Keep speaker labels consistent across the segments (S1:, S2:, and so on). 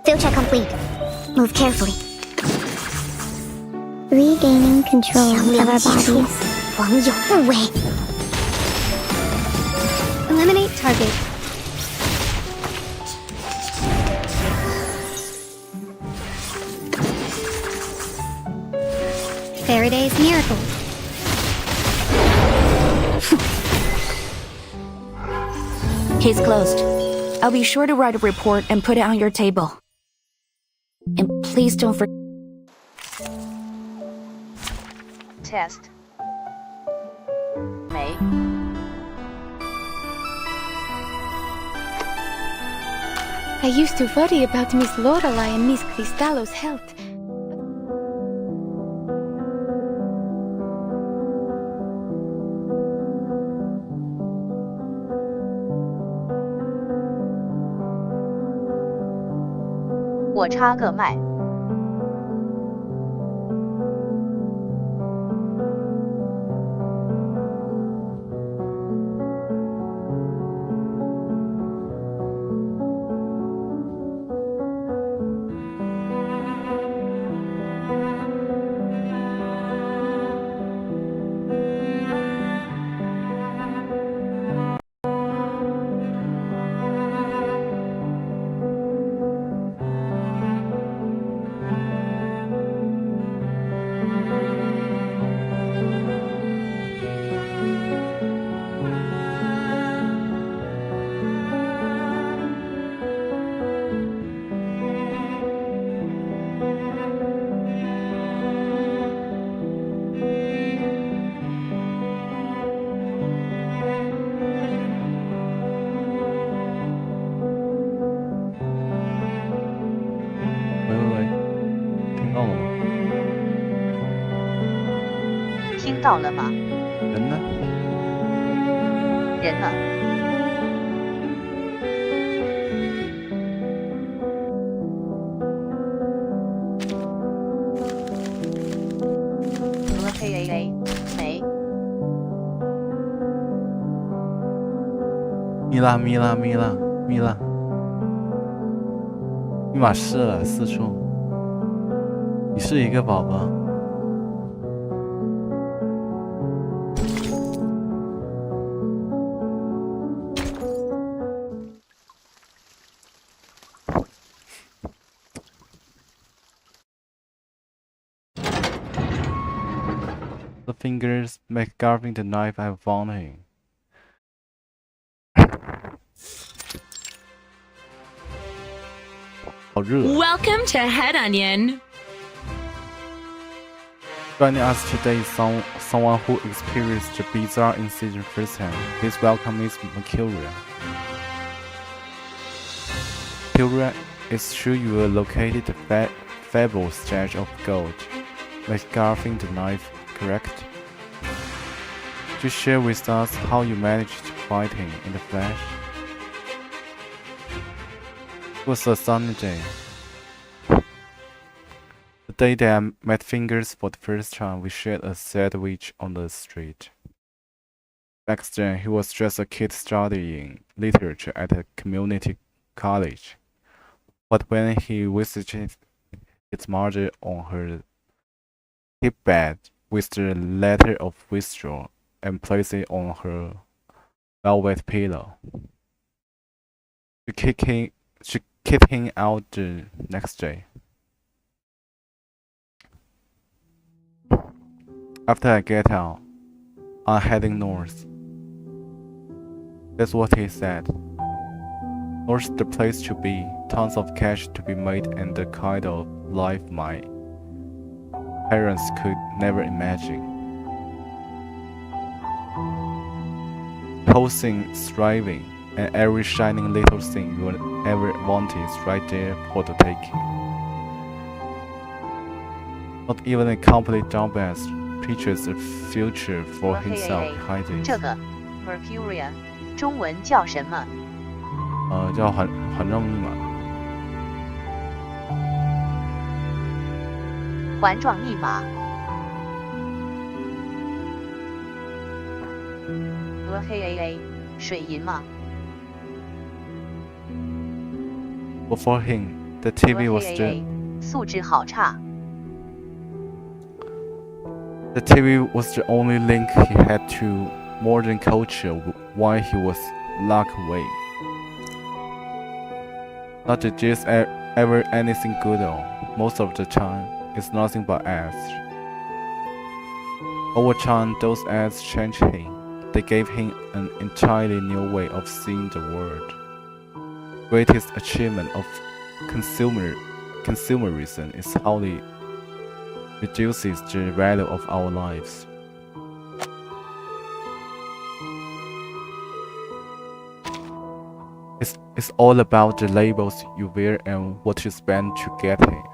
S1: Field check complete. Move carefully.
S2: Regaining control of our bodies.
S1: 往有不为.
S2: Eliminate target. Faraday's miracle.
S3: Case closed. I'll be sure to write a report and put it on your table. And please don't forget.
S4: Test. May.
S2: I used to worry about Miss Lorelai and Miss Cristallo's health.
S4: 我插个麦。听到了吗？
S5: 人呢？
S4: 人呢？LKAA 没。
S5: 米拉，密码试了4处，你是一个宝宝。The fingers make carving the knife I found him.
S6: Welcome to Head Onion.
S5: Joining us today is someone who experienced the bizarre incident firsthand. Please welcome Miss Mercuria. Mercuria is sure you are located the fabulous stash of gold, like carving the knife, correct? Just share with us how you managed to fight him in the flesh. It was a sunny day. The day that I met Fingers for the first time, we shared a sandwich on the street. Back then, he was just a kid studying literature at a community college. But when he visited his mother on her bed with the letter of withdrawal and placed it on her velvet pillow, she kicked him out the next day. After I get out, I'm heading north. That's what he said. North's the place to be, tons of cash to be made and the kind of life my parents could never imagine. Posing, striving, and every shining little thing you ever wanted is right there for the taking. Not even a complete dumbass pictures a future for himself behind it.
S4: 这个 Mercuria 中文叫什么？
S5: 叫环状密码。
S4: 环状密码。LKAA 水银吗？
S5: But for him, The TV was
S4: 素质好差。
S5: the TV was the only link he had to modern culture while he was locked away. Not that there's ever anything good though. Most of the time, it's nothing but ads. Over time, those ads changed him. They gave him an entirely new way of seeing the world. Greatest achievement of consumerism is how it reduces the value of our lives. It's all about the labels you wear and what you spend to get it.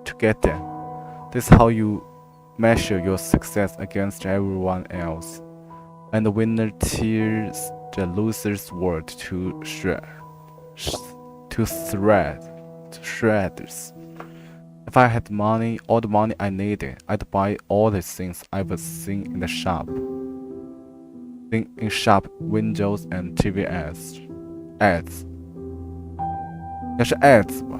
S5: To get them. This is how you measure your success against everyone else. And the winner tears the loser's world to shreds. If I had money, all the money I needed, I'd buy all the things I was seeing in the shop. In shop windows and TV ads. 应该是 ads 吧。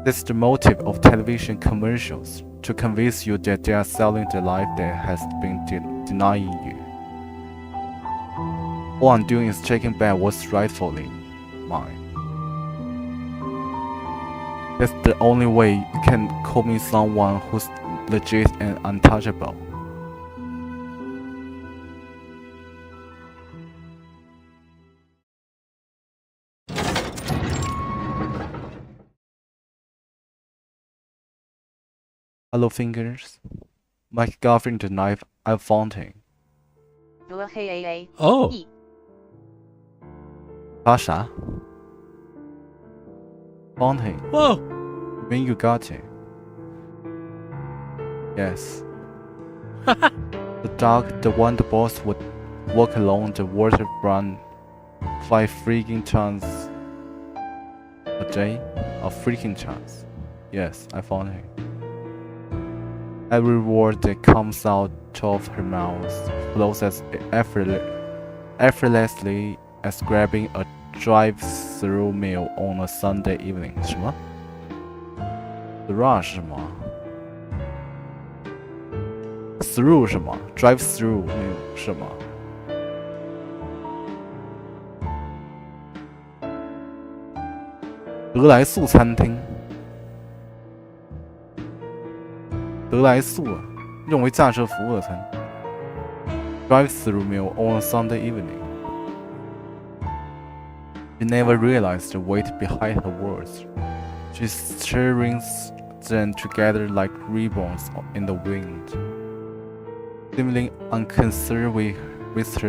S5: This is the motive of television commercials, to convince you that they are selling the life that has been denying you. All I'm doing is taking back what's rightfully mine. That's the only way you can call me someone who's legit and untouchable. Hello fingers. My girlfriend the knife I found him.
S7: Oh.
S5: 他啥 Found him.
S7: Whoa.
S5: When you got it. Yes. The dog, the one the boss would walk along the waterfront 5 freaking times a day? A freaking chance. Yes, I found him. Every word that comes out of her mouth flows as effortlessly as grabbing a drive-through meal on a Sunday evening. 什么 ？Through 是吗 ？Through 是吗 ？Drive-through 是吗？德来素餐厅。德来素用为驾车服务的餐。Drive-through meal on a Sunday evening. She never realized the weight behind her words. She strings them together like ribbons in the wind, seemingly unconcerned with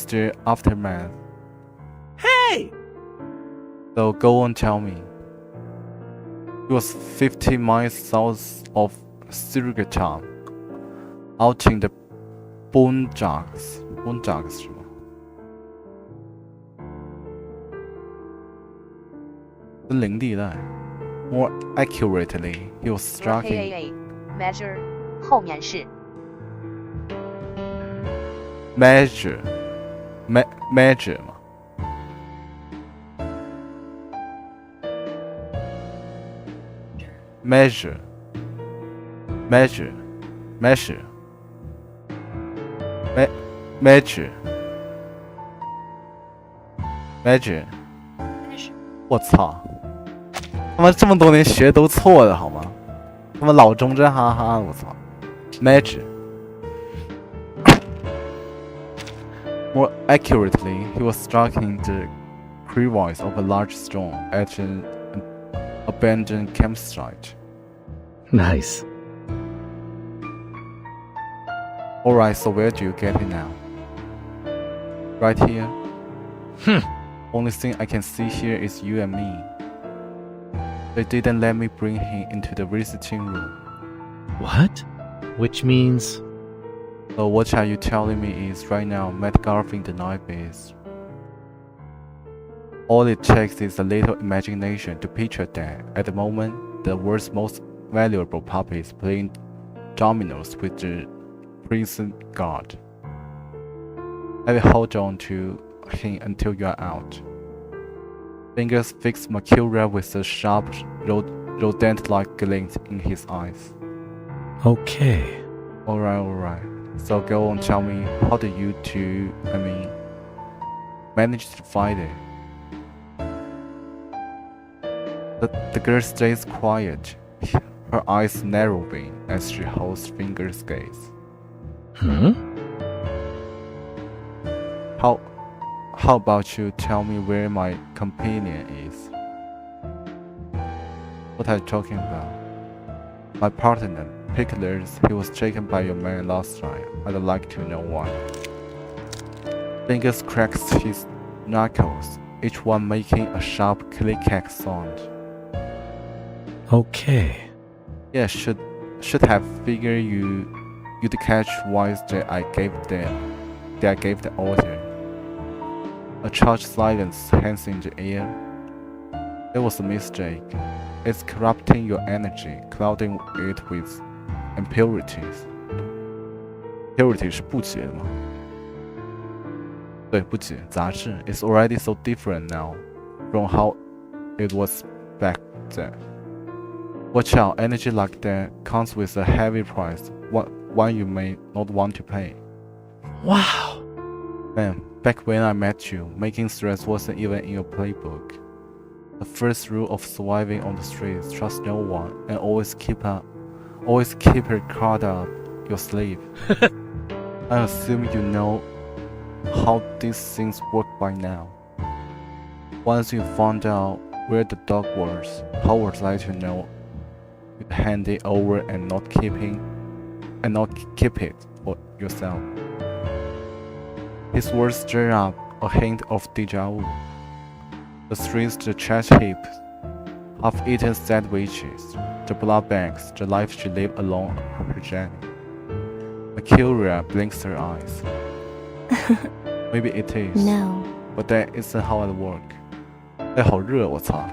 S5: their aftermath.
S7: Hey!
S5: So go on, tell me. It was 50 miles south of Surigatan, out in the boondocks. Boondocks 是吗？森林地带。More accurately, he was striking.
S4: measure 后面是
S5: Measure 嘛 Measure Measure我操！他妈这么多年学都错的好吗？他妈老中真哈哈！我操 ！Measure More accurately, he was striking the crevice of a large stone at an abandoned campsite.
S7: Nice.
S5: Alright, so where do you get it now? Right here? Only thing I can see here is you and me. They didn't let me bring him into the visiting room.
S7: What? Which means...
S5: So what are you telling me is right now Matt Garfin the knife is... All it takes is a little imagination to picture that, at the moment, the world's most valuable puppy is playing dominoes with the prison guard. I will hold on to him until you are out. Fingers fixed Mercuria with a sharp, rodent-like glint in his eyes.
S7: Okay.
S5: Alright. So go on, tell me, how did you two, manage to fight it? The girl stays quiet, her eyes narrowing as she holds Finger's gaze. How about you tell me where my companion is? What are you talking about? My partner, Picklers, he was taken by your man last night. I'd like to know why. Fingers cracks his knuckles, each one making a sharp click-clack sound.
S7: Okay.
S5: Yeah, should have figured you'd catch wise that I gave the order. A charged silence hangs in the air. It was a mistake. It's corrupting your energy, clouding it with impurities. Impurity 是不洁的吗？对，不洁，杂质。It's already so different now from how it was back then. Watch out, energy like that comes with a heavy price, one you may not want to pay.
S7: Wow.
S5: Man, back when I met you, making threats wasn't even in your playbook. The first rule of surviving on the streets: trust no one and always keep a card up your sleeve. I assume you know how these things work by now. Once you found out where the dog was, how was I to know you'd hand it over and not keep it for yourself? His words stir up a hint of deja vu. The streets, the trash heaps, half-eaten sandwiches, the blood banks, the life she lived along her journey. Mercuria blinks her eyes. Maybe it is.
S3: No.
S5: But that isn't how it works. 哎，好热，我操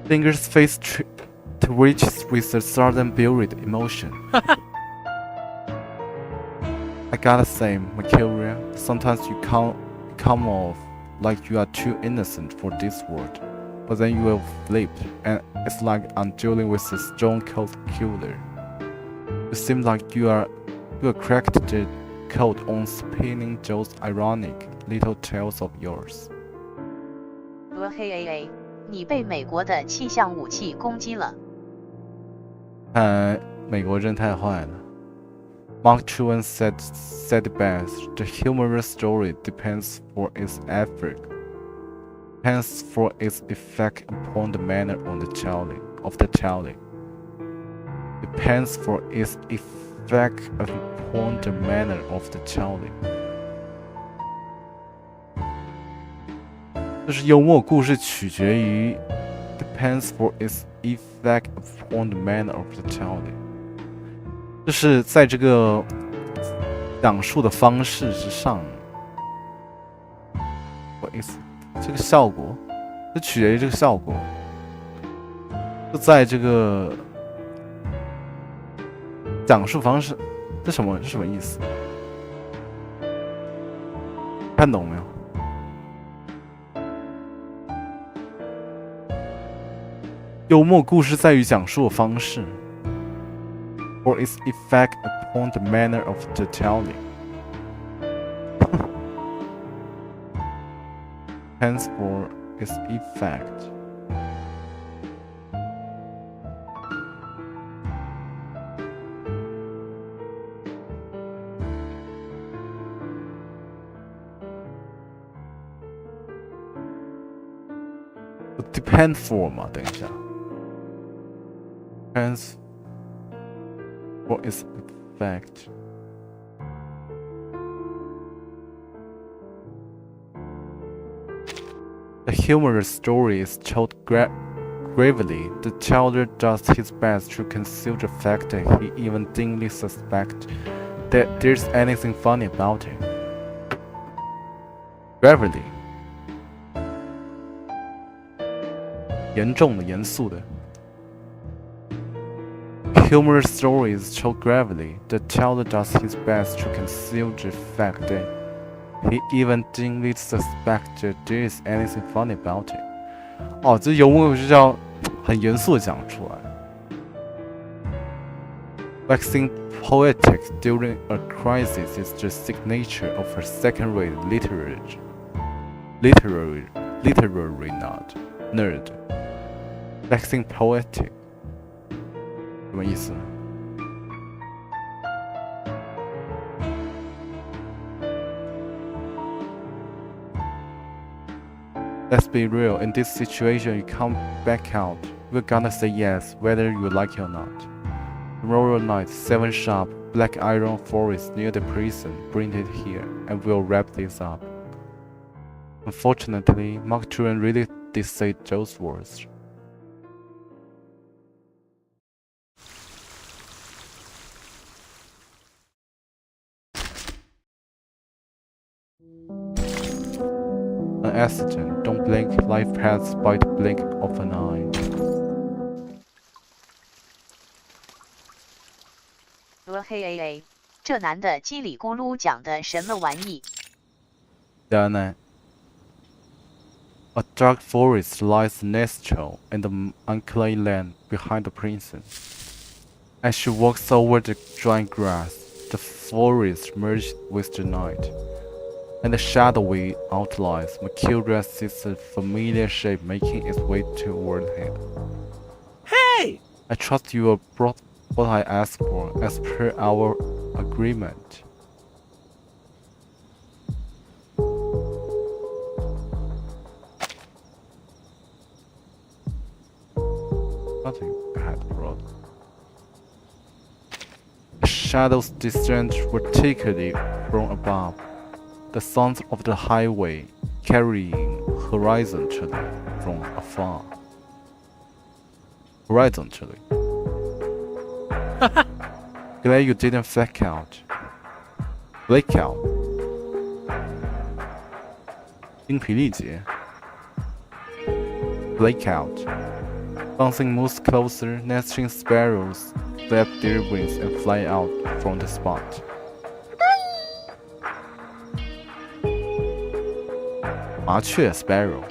S5: Finger's face twitches with a sudden buried emotion. I gotta say, Mercuria, sometimes you come off like you are too innocent for this world, but then you will flip, and it's like I'm dealing with a stone-cold killer. You seem like you cracked the code on spinning those ironic little tales of yours.
S4: 嘿，你被美国的气象武器攻击了。
S5: 看来美国人太坏了。Mark Twain said it best. The humorous story depends for its effect upon the manner of the telling. Depends for its effect upon the manner of the telling. 就是幽默故事取决于 depends for its effect upon the manner of the telling. 就是在这个讲述的方式之上，这个效果，就取决于这个效果，就在这个讲述方式，这什么意思？看懂没有？幽默故事在于讲述的方式。Or its effect upon the manner of the telling. Hence for its effect. Depend for 嘛，等一下。Hence for its effect. The humorous story is told gravely. The teller does his best to conceal the fact that he even dimly suspects that there's anything funny about it. Gravely. 严重的，严肃的。Humorous stories told gravely. The teller does his best to conceal the fact that He even dimly suspected there is anything funny about it. 哦，这尤物是要很严肃的讲出来。Waxing poetic during a crisis is the signature of a second-rate literary nerd. Waxing poetic 什么意思？ Let's be real, in this situation you can't back out. We're gonna say yes, whether you like it or not. Tomorrow night, 7 sharp, black iron forest near the prison, bring it here, and we'll wrap this up. Unfortunately, Mark Twain really did say those words. An accident, don't blink, life passes by the blink of an eye.
S4: 嘿，这男的叽里咕噜讲的什么玩意
S5: A dark forest lies natural in the unclaimed land behind the prison. As she walks over the dry grass, the forest merged with the night. And the shadowy outlines, Mercuria sees a familiar shape making its way toward him.
S7: Hey!
S5: I trust you have brought what I asked for, as per our agreement. Nothing I had brought. The shadows descend vertically from above. The sounds of the highway carrying horizontally from afar. Horizontally. Glad you didn't flake out. Blake out. 精疲力竭 Blake out. Bouncing moves closer, nesting sparrows flap their wings and fly out from the spot. Mercuria sparrow.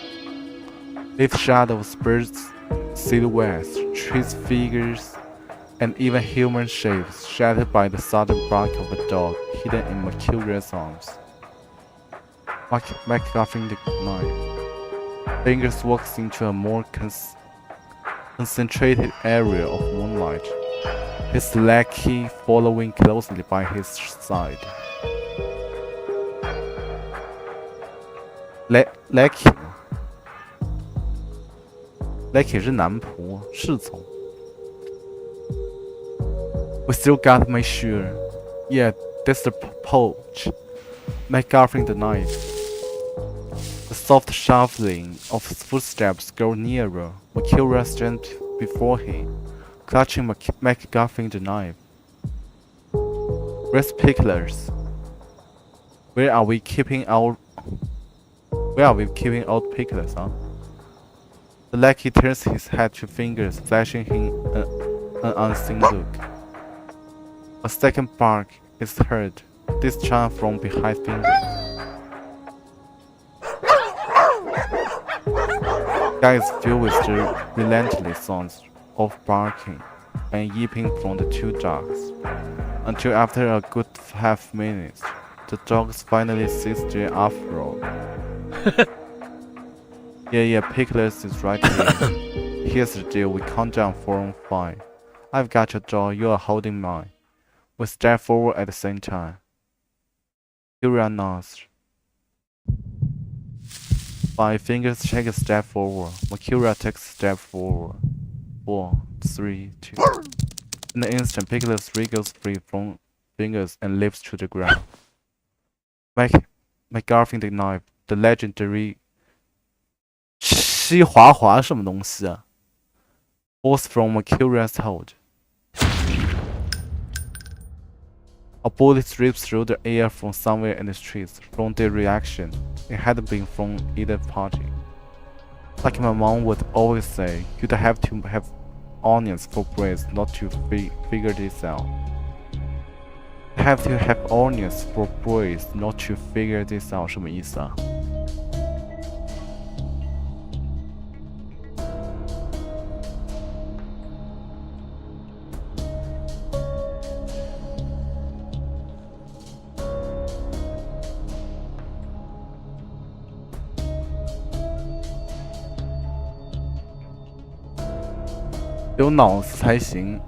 S5: Leaf shadows, birds, silhouettes, trees figures, and even human shapes shattered by the sudden bark of a dog hidden in Mercuria's arms. MacGuffin the knife. Fingers walks into a more concentrated area of moonlight, his lackey following closely by his side. Lackey 是男仆，侍从。We still gotta make sure. Yeah, that's the poach. MacGuffin the knife. The soft shuffling of his footsteps grow nearer. Mercuria stands before him, clutching MacGuffin the knife. Where's Picklers? Where are we keeping our Picklers, huh? The lackey turns his head to Fingers, flashing him an unseen look. A second bark is heard, this time from behind Fingers. Sky is filled with the relentless sounds of barking and yipping from the two dogs, until after a good half minute, the dogs finally cease their uproar. Yeah, Picklers is right here. Here's the deal, we count down 4 on 5. I've got your jaw, you are holding mine. We step forward at the same time. Mercuria nods. 5 Fingers take a step forward. Mercuria takes a step forward. 4, 3, 2. In an instant, Picklers wriggles free from Fingers and leaps to the ground. MacGuffin the knife, the legendary 西华华什么东西啊 falls from Mercuria's hold. A bullet rips through the air from somewhere in the streets. From their reaction, it hadn't been from either party. Like my mom would always say, you'd have to have onions for bread not to figure this out. Have to have onions for boys not to figure this out 什么意思啊？有脑子才行。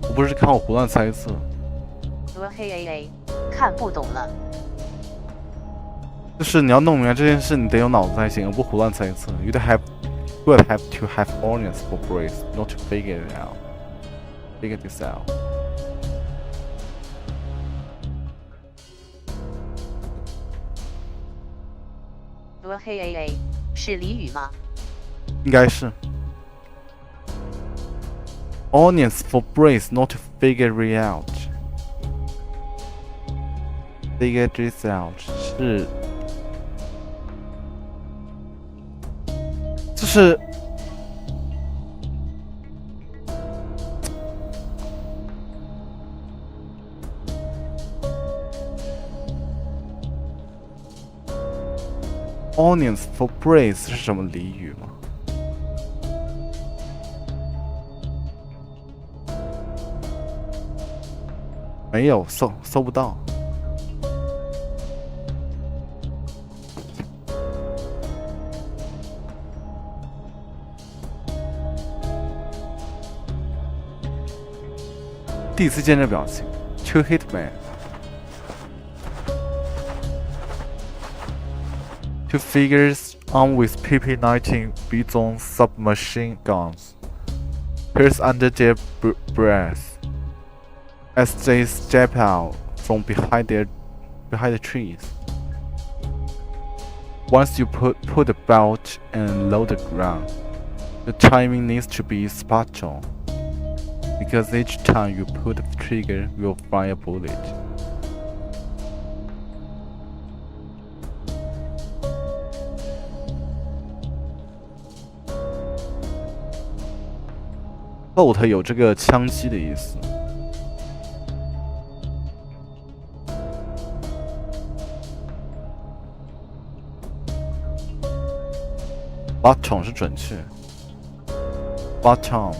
S5: 我不是看我胡乱猜测。
S4: 看不懂了。
S5: 就是你要弄明白这件事，你得有脑子才行，而不胡乱猜测。You have to have onions for brains, not to figure it out. Figure this out.
S4: 是俚语吗？
S5: 应该是。Onions for brains, not to figure it out. Figure this out 是，就是，onions for brains 是什么俚语吗？没有，搜不到。第一次见这表情 ，Two hit man。Two figures armed with PP-19 Bizon submachine guns pierce under their breath as they step out from behind the trees. Once you put the belt and load the gun, the timing needs to be spot on, because each time you pull the trigger, you'll fire a bullet. ，load 有这个枪击的意思。Bottom 是准确 ，bottom。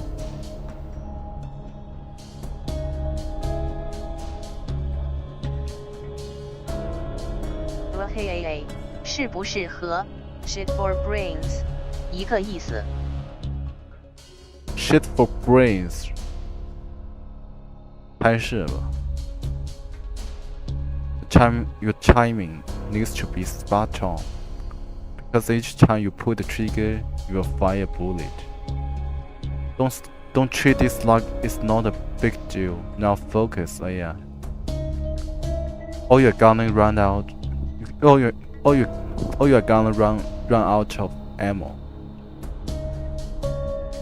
S4: 是不是和 shit for brains 一个意思？
S5: Shit for brains， 拍摄吧。Your timing needs to be spot on, because each time you pull the trigger, you'll fire a bullet. Don't treat this like it's not a big deal. Now focus, AI. Or you're gonna run out. Or you're gonna run out of ammo.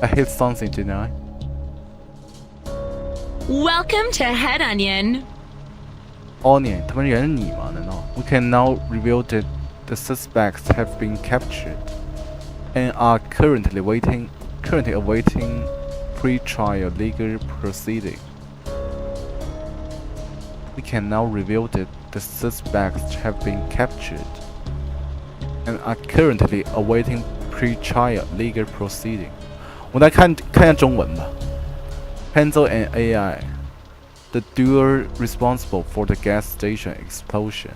S5: I hit something, didn't I?
S6: Welcome to Head Onion.
S5: Onion，他们人是你吗？难道 ？We can now reveal that the suspects have been captured and are currently awaiting pre-trial legal proceeding. We can now reveal that the suspects have been captured and are currently awaiting pre-trial legal proceeding. 我们来看一下中文吧。Hanzo and AI, the duo responsible for the gas station explosion.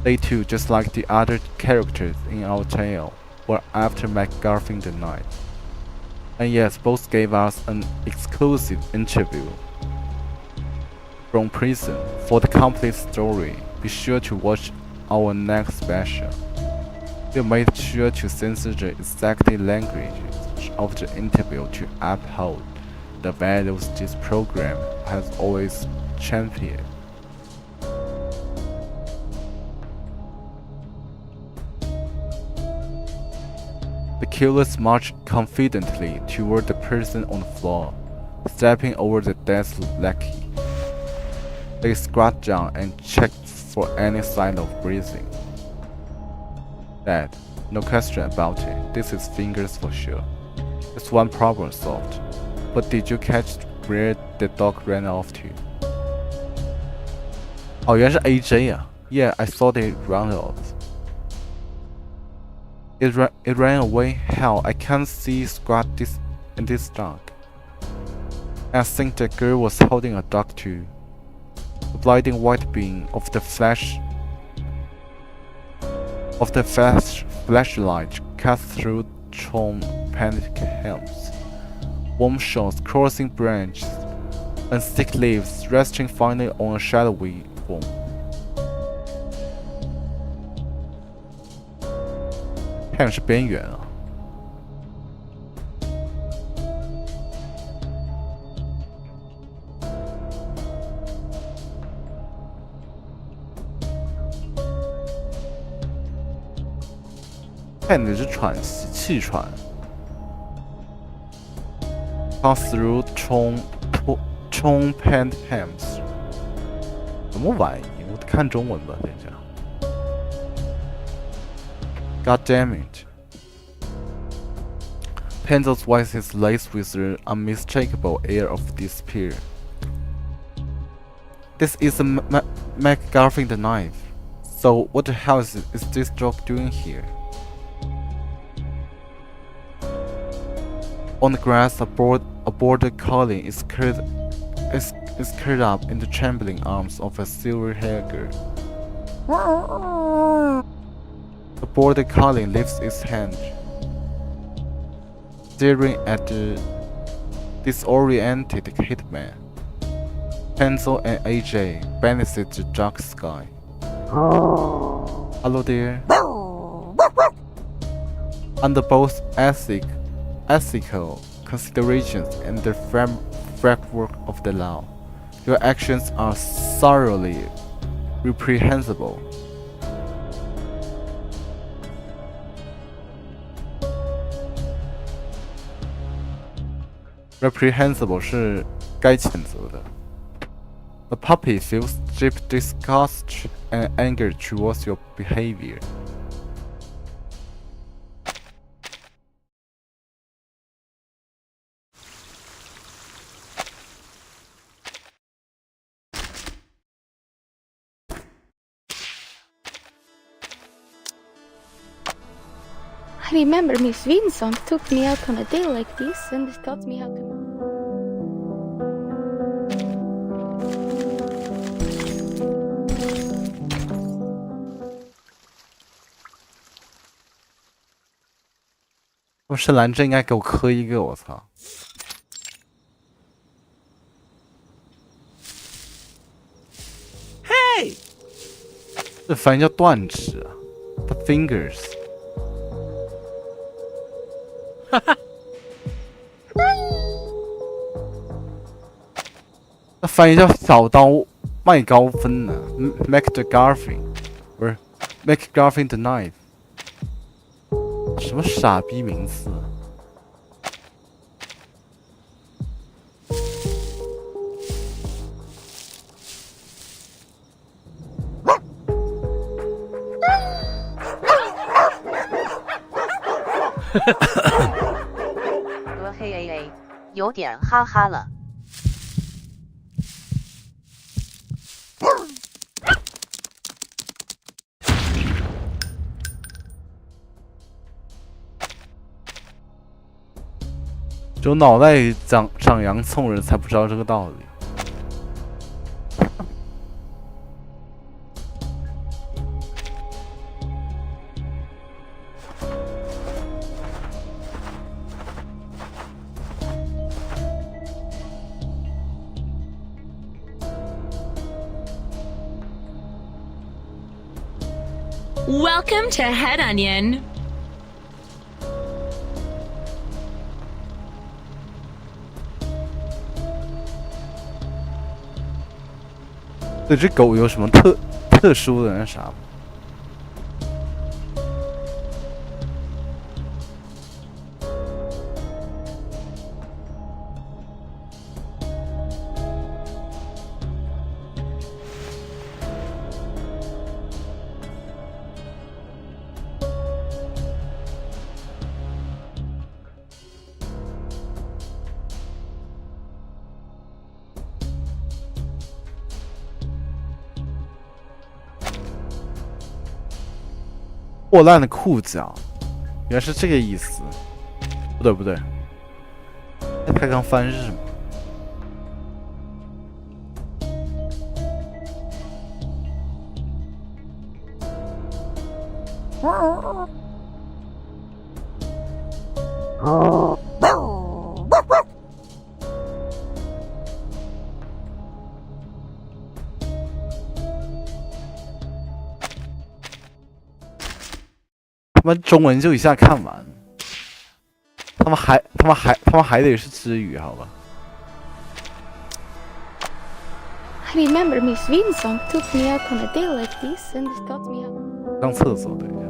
S5: They too, just like the other characters in our tale, were after McGuffin the night. And yes, both gave us an exclusive interview from prison. For the complete story, be sure to watch our next special. We made sure to censor the exact language of the interview to uphold the values this program has always championed. The killers marched confidently toward the person on the floor, stepping over the desk lackey. They squat down and checked for any sign of breathing. Dad, no question about it. This is fingers for sure. It's one problem solved. But did you catch where the dog ran off to. 哦，原来是 AJ 啊 ！Yeah, I thought it ran off. It ran away. Hell, I can't see squat in this dark. I think the girl was holding a dog too. The blinding white beam of the flashlight cut through torn panic helms. Warm shots crossing branches, and thick leaves resting finally on a shadowy form. 太阳是边缘啊。看你是喘息，气喘。Pass through torn pant hems。什么玩意？我看中文吧，等一下。God damn it. Penzo's voice is laced with the unmistakable air of despair. This is a MacGuffin the knife. So what the hell is this dog doing here? On the grass, a border collie is curled up in the trembling arms of a silver-haired girl. The border collie lifts its hand, staring at the disoriented hitman. Pencil and AJ benefit the dark sky. Hello there. Under both ethical considerations and the framework of the law, your actions are thoroughly reprehensible. Reprehensible 是该谴责的。The puppy feels deep disgust and anger towards your behavior.
S2: I remember Miss Vincent took me out on a day like this and taught me how to...
S5: 我是蓝针应该给我磕一个，我操！
S7: Hey!
S5: 这翻译叫断指啊 ，the fingers。哈哈。那翻译叫小刀麦高芬呢 ，Make the Garfin， 不是 Make Garfin the knife。 什么傻逼名字
S4: 嘿 AA， 有点哈哈了。
S5: 只有脑袋里长洋葱人才不知道这个道理。
S6: Welcome to Head Onion.
S5: 对这狗有什么特殊的那啥吗？破烂的裤脚，原来是这个意思。不对，他刚翻日嘛。他们中文就一下看完，他们还得是知语，好吧？
S2: I remember Miss Vincent took me out on a day like this and taught me how.
S5: 上厕所等一下。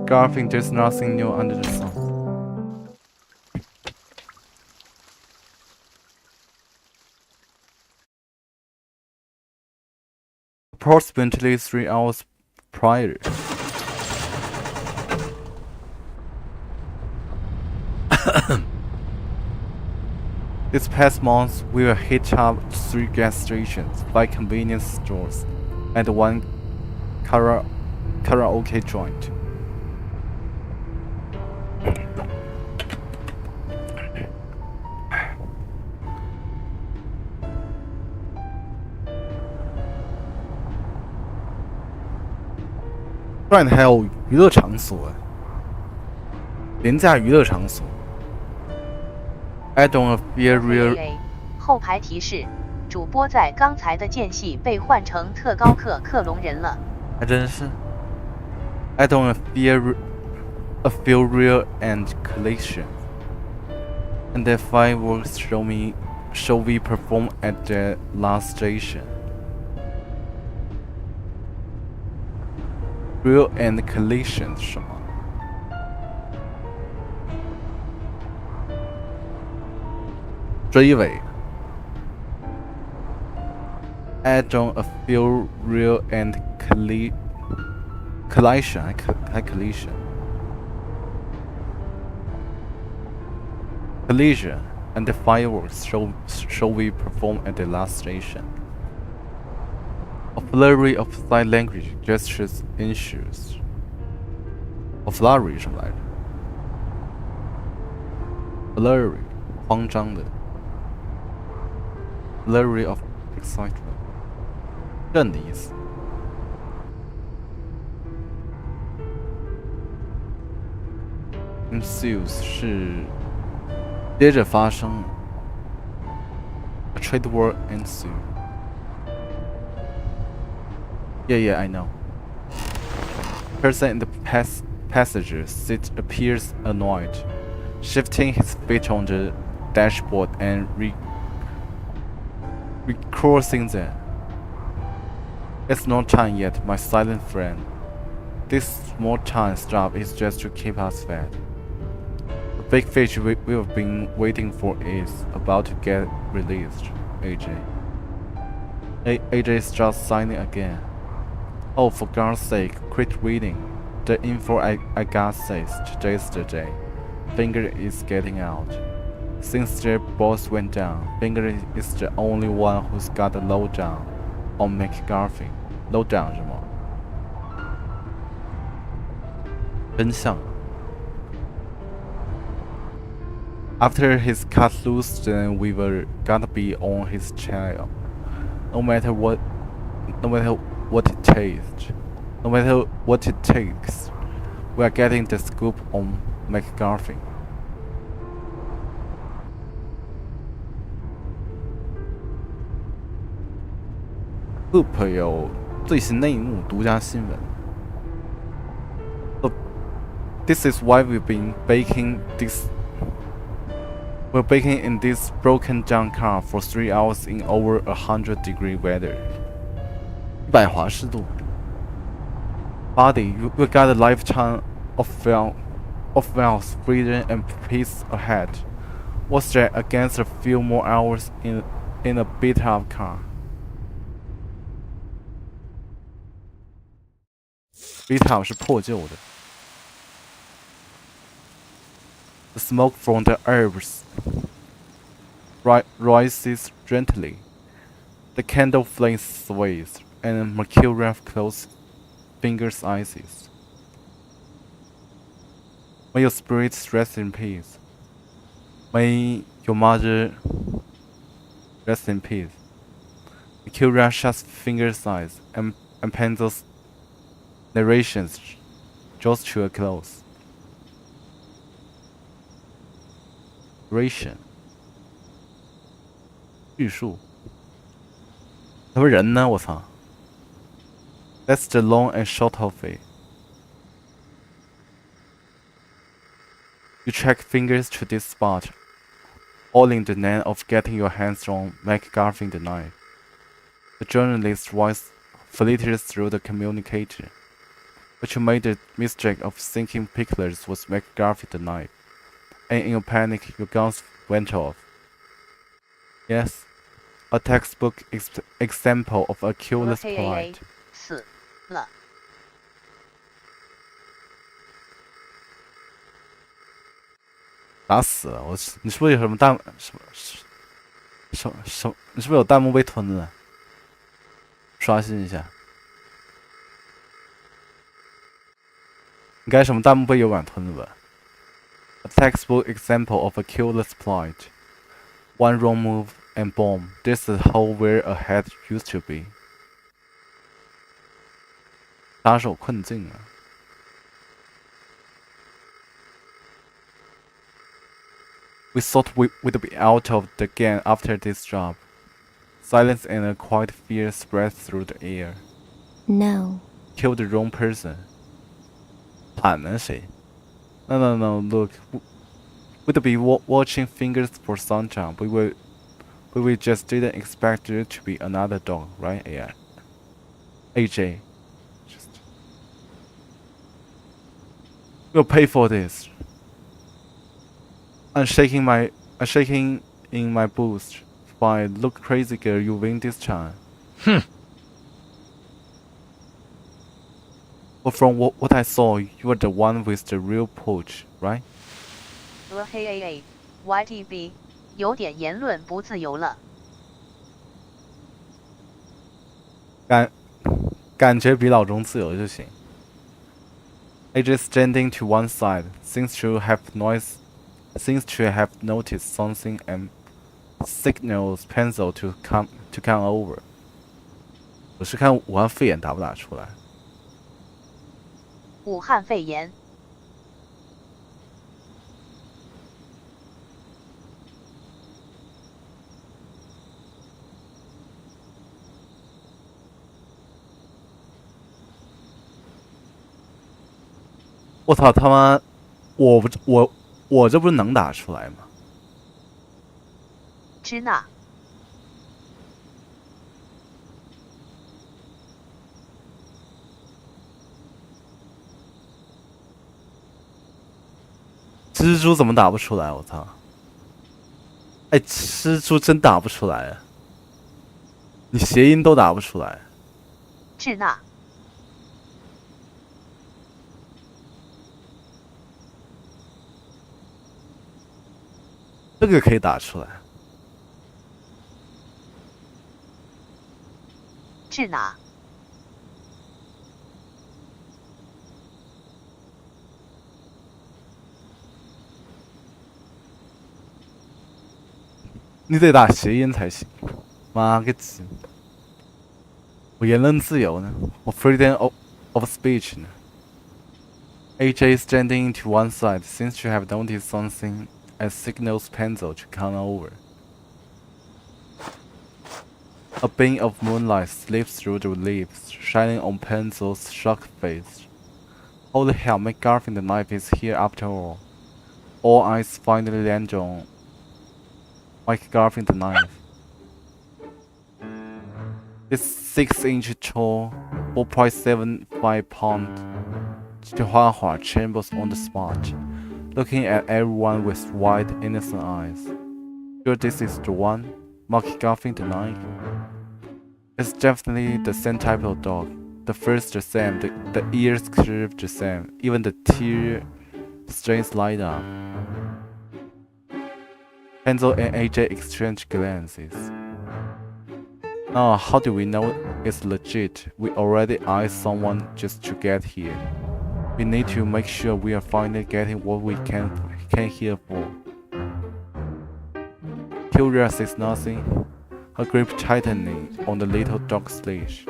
S5: Garfing, there's nothing new under the sun. Approximately 3 hours prior. This past month, we will hit up 3 gas stations, 5 convenience stores, and 1 karaoke joint. 突然还有娱乐场所哎，廉价娱乐场所。I don't fear real。
S4: 后排提示：主播在刚才的间隙被换成特高克克隆人了。
S5: 还真是。I don't fear a feel real and collision. And the fireworks shall we perform at the last station. Real and collision 是什么？追尾。Add on a few real and collision 还 collision and the fireworks shall we perform at the last station. A flurry of sign language gestures ensues. A flurry 什么来着 ？Flurry 慌张的。Flurry of excitement 震的意思。Ensues 是接着发生。A trade war ensued. Yeah, I know. Person in the passenger seat appears annoyed, shifting his feet on the dashboard and recrossing them. It's not time yet, my silent friend. This small time stop is just to keep us fed. The big fish we've been waiting for is about to get released, AJ. AJ is just signing again. Oh, for God's sake, quit reading. The info I got says today's the day. Finger is getting out. Since their boss went down, Finger is the only one who's got the lowdown on McGarvey. Lowdown 什么？真相。After he's cut loose, then we were gonna be on his trail. No matter what it takes. No matter what it takes, we are getting the scoop on McGarvey. Scoop 有最新内幕独家新闻。So this is why we've been baking this. We're baking in this broken down car for 3 hours in over 100-degree weather. 100华氏度。Buddy, you got a lifetime of wealth, freedom, and peace ahead. What's that against a few more hours in a beat-up car? Beat-up 是破旧的。The smoke from the herbs rises gently. The candle flame sways, and Mercuria closes Finger's eyes. May your spirits rest in peace. May your mother rest in peace. Mercuria shuts Finger's eyes, and Pencil's narrations draws to a close. Ration 叙述，他说人呢？我操 ！That's the long and short of it. You track Fingers to this spot, all in the name of getting your hands on McGarvey the knife. The journalist's voice flitted through the communicator, but you made the mistake of thinking Pickler's was McGarvey the knife, and in a panic your guns went off. Yes, a textbook example of a careless plight.
S4: 死了。
S5: 打死了！你是不是有什么弹？什？你是不是有弹幕被吞了？刷新一下。应该什么弹幕被有软吞了吧 ？A textbook example of a careless plight. One wrong move and boom, there's a hole where a head used to be. 杀手困境啊！ We thought we'd be out of the game after this job. Silence and a quiet fear spread through the air.
S1: No.
S5: Killed the wrong person. 惨了谁? No, look. We'd be watching fingers for some time. We just didn't expect it to be another dog, right? Yeah. AJ. We'll pay for this. I'm shaking in my boots. Fine, look crazy girl, you win this time. But from what I saw, you are the one with the real pooch, right?
S4: Hey, YTB， 有点言论不自由了。
S5: 感觉比老钟自由就行。AJ standing to one side seems to have noticed something and signals pencil to come over. 我是看武汉肺炎打不打出来。
S4: 武汉肺炎。
S5: 我操他妈！我这不是能打出来吗？
S4: 支那。
S5: 蜘蛛怎么打不出来？我操！哎，蜘蛛真打不出来啊！你谐音都打不出来。
S4: 支那。
S5: 这个可以打出来。
S4: 至哪？
S5: 你得打谐音才行。妈个鸡！我言论自由呢，我 freedom of speech 呢。AJ standing to one side seems to have noticed something and signals pencil to come over. A beam of moonlight slips through the leaves, shining on Pencil's shocked face. Holy hell, McGarvin the knife is here after all. All eyes finally land on McGarvin the knife. This 6-inch tall, 4.75 pound Chihuahua trembles on the spot, looking at everyone with wide, innocent eyes. Sure this is the one? McGarvin the knife? It's definitely the same type of dog. The face the same, the ears curved the same, even the tear stains light up. Pencil and AJ exchange glances. Now, how do we know it's legit? We already eyed someone just to get here. We need to make sure we are finally getting what we came here for. Mercuria says nothing, her grip tightening on the little dog's leash.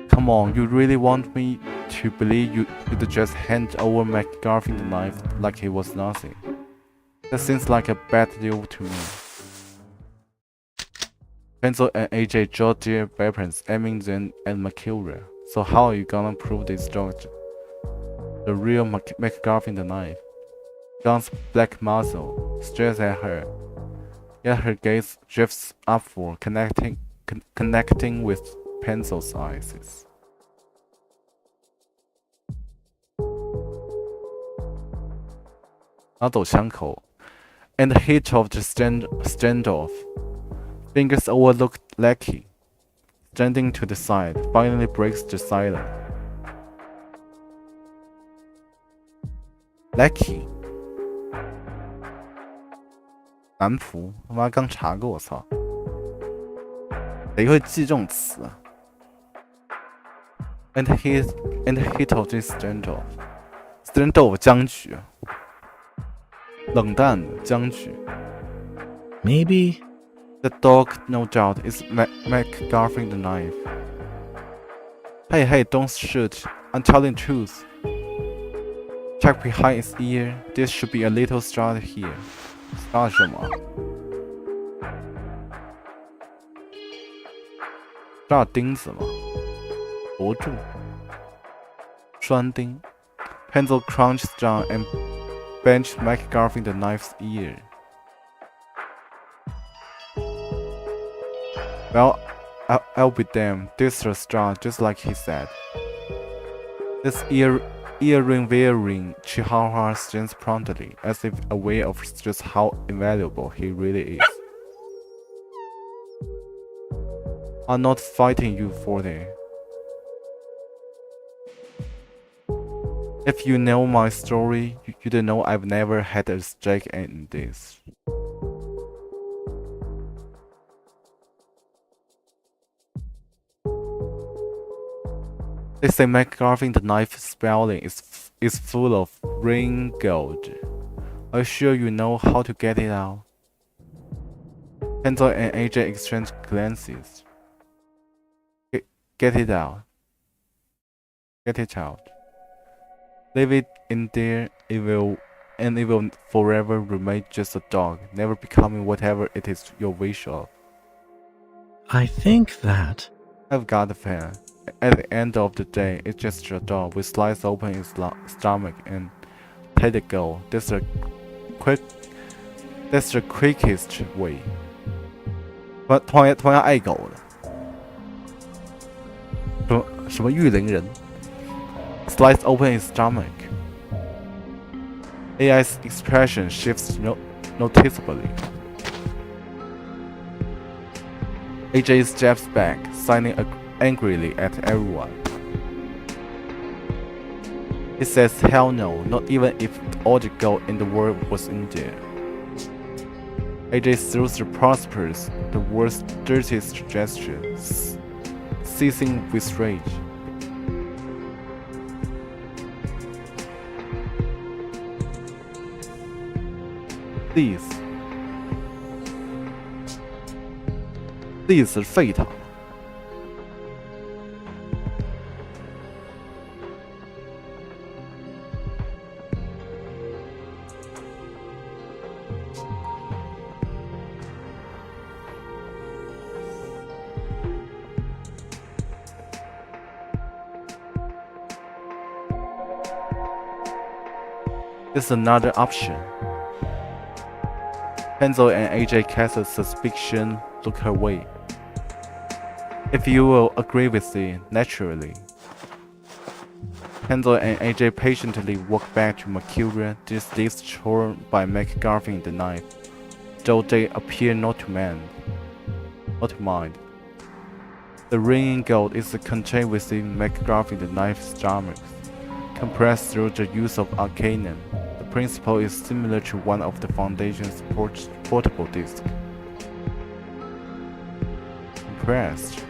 S5: Come on, you really want me to believe you'd just hand over McGarvin the knife like it was nothing? That seems like a bad deal to me. Pencil and AJ draw their weapons, aiming them at Mercuria. So how are you gonna prove this dog the real McGarvin the knife? John's black muzzle stares at her, yet her gaze drifts upward, connecting with Pencil's eyes. In the heat of the standoff, Fingers overlooked Lecky, standing to the side, finally breaks the silence. Lecky 男仆，他妈刚查过，我操！谁会记这种词啊 ？And the heat of this standoff 僵局，冷淡的僵局。
S7: Maybe
S5: the dog, no doubt, is McGarvin the knife. Hey, don't shoot! I'm telling the truth. Check behind its ear. There should be a little star here. Star 什么？这钉子吗？罗柱。栓钉。Pencil crouches down and bent McGarvin the knife's ear. Well, I'll be damned. This is a star, just like he said. This earring-wearing Chihuahua stands promptly, as if aware of just how invaluable he really is. I'm not fighting you for it. If you know my story, you'd know I've never had a stake in this. They say McGarvin the knife spelling is full of ring gold. Are you sure you know how to get it out? Pencil and AJ exchange glances. Get it out. Get it out. Leave it in there, it will forever remain just a dog, never becoming whatever it is your wish of.
S7: I think that...
S5: I've got a fan. At the end of the day, it's just a dog. We slice open its stomach and let it go. That's the quickest way. 同样爱狗的。什么玉林人 ？Slice open its stomach. AI's expression shifts noticeably. AJ steps back, signing angrily at everyone. He says hell no, not even if all the gold in the world was in there. AJ throws the prosperous, the world's dirtiest gesture, seething with rage. This 是沸腾。There's another option. Pencil and AJ cast a suspicion look her way. If you will agree with it, naturally. Pencil and AJ patiently walk back to Mercuria, this leaves torn by McGarvin the knife, though they appear not to mind. The ringing gold is contained within McGarvin the knife's stomach, compressed through the use of arcanum. The principle is similar to one of the Foundation's portable discs. Compressed.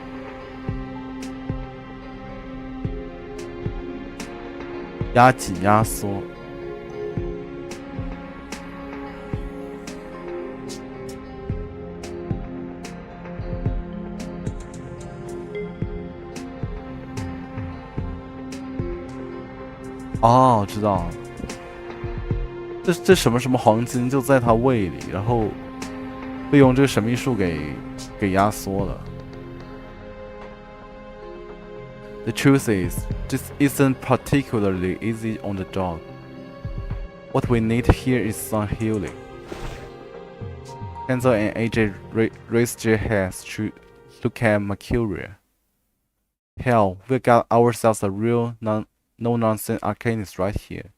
S5: 压紧压缩。哦，知道了。这什么黄金就在他胃里，然后被用这个神秘术给压缩了。The truth is, this isn't particularly easy on the dog. What we need here is some healing. Pencil and AJ raised their heads to look at Mercuria. Hell, we got ourselves a real no-nonsense arcanist right here.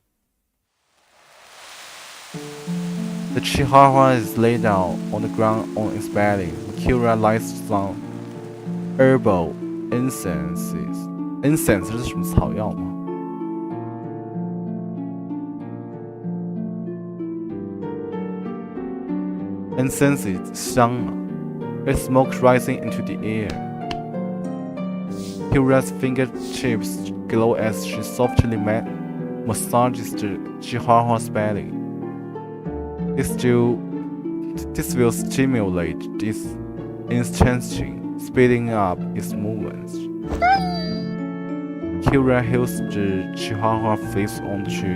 S5: The Chihuahua is laid down on the ground on its belly. Mercuria lights some herbal incenses. Incense 是什么草药吗？ Incense 香啊 There's smoke rising into the air. Mercuria's fingertips glow as she softly massages the Chihuahua's belly. This will stimulate its instinct, speeding up its movements. Mercuria heals the Chihuahua face onto